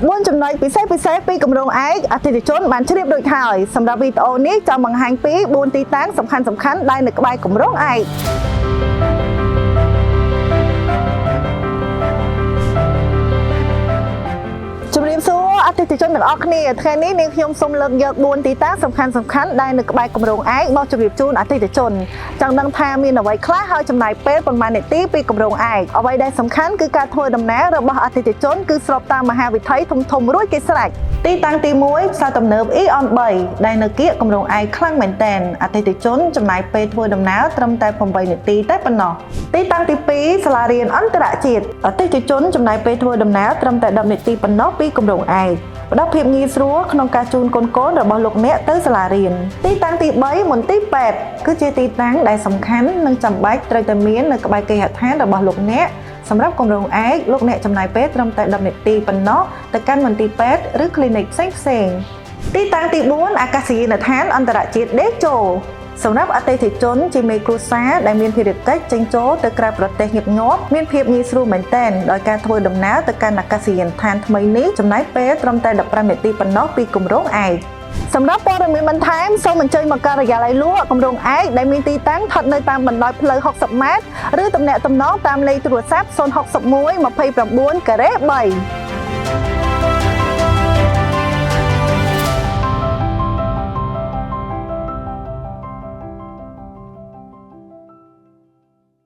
4ចំណុចពិសេសពីគម្រោងឯកអតិថិជនបានជ្រាបដូចហើយសម្រាប់វីដេអូនេះចង់បង្ហាញពី4ទីតាំងសំខាន់ដែលនៅក្បែរគម្រោងឯកជំរាបសួរអតិថិជនទាំងអស់គ្នាថ្ងៃនេះនាងខ្ញុំសូមលើកយក4ទីតាំងសំខាន់ដែលនៅក្បែរគម្រោងឯកមកជម្រាបជូនអតិថិជនចង់ដឹងថាមានអ្វីខ្លះហើយចំណាយពេលប៉ុន្មាននាទីពីគម្រោងឯកអ្វីដែលសំខាន់គឺការធ្វើដំណើររបស់អតិថិជនគឺស្របតាមមហាវិថីធំរួចគេស្រេចទីតាំងទី1ផ្សារទំនើប EON 3ដែលនៅគៀកគម្រោងឯកខ្លាំងមែនទែនអតិថិជនចំណាយពេលធ្វើដំណើរត្រឹមតែ8នាទីតែប៉ុណ្ណោះទីតាំងទី2សាលារៀនអន្តរជាតិអតិថិជនចំណាយពេលធ្វើដំណើរត្រឹមតែ10នាទីប៉ុណ្ណោះពីគម្រោងឯកផ្ដល់ភាពងាយស្រួលក្នុងការជូនកូនរបស់លោកអ្នកទៅសាលារៀនទីតាំងទី3មន្ទីរពេទ្យគឺជាទីតាំងដែលសំខាន់និងចាំបាច់ត្រូវតែមាននៅក្បែរគេហដ្ឋានរបស់លោកអ្នកសម្រាប់គម្រោងឯកលោកអ្នកចំណាយពេលត្រឹមតែ10នាទីប៉ុណ្ណោះទៅកាន់មន្ទីរពេទ្យឬ clinic ផ្សេងទីតាំងទី4អាកាសយានដ្ឋានអន្តរជាតិដេជោសម្រាប់អតិថិជនជាមេគ្រួសារដែលមានភារកិច្ចចេញចូលទៅក្រៅប្រទេសញឹកញាប់មានភាពងាយស្រួលមែនទែនដោយការធ្វើដំណើរទៅកាន់អាកាសយានដ្ឋានថ្មីនេះចំណាយពេលត្រឹមតែ15នាទីប៉ុណ្ណោះពីគម្រោងឯកសម្រាប់ព័ត៌មានបន្ថែមសូមអញ្ជើញមកការិយាល័យលក់គម្រោងឯកដែលមានទីតាំងស្ថិតនៅតាមបណ្ដោយផ្លូវ60ម៉ែត្រឬទំនាក់ទំនងតាមលេខទូរស័ព្ទ061 29 3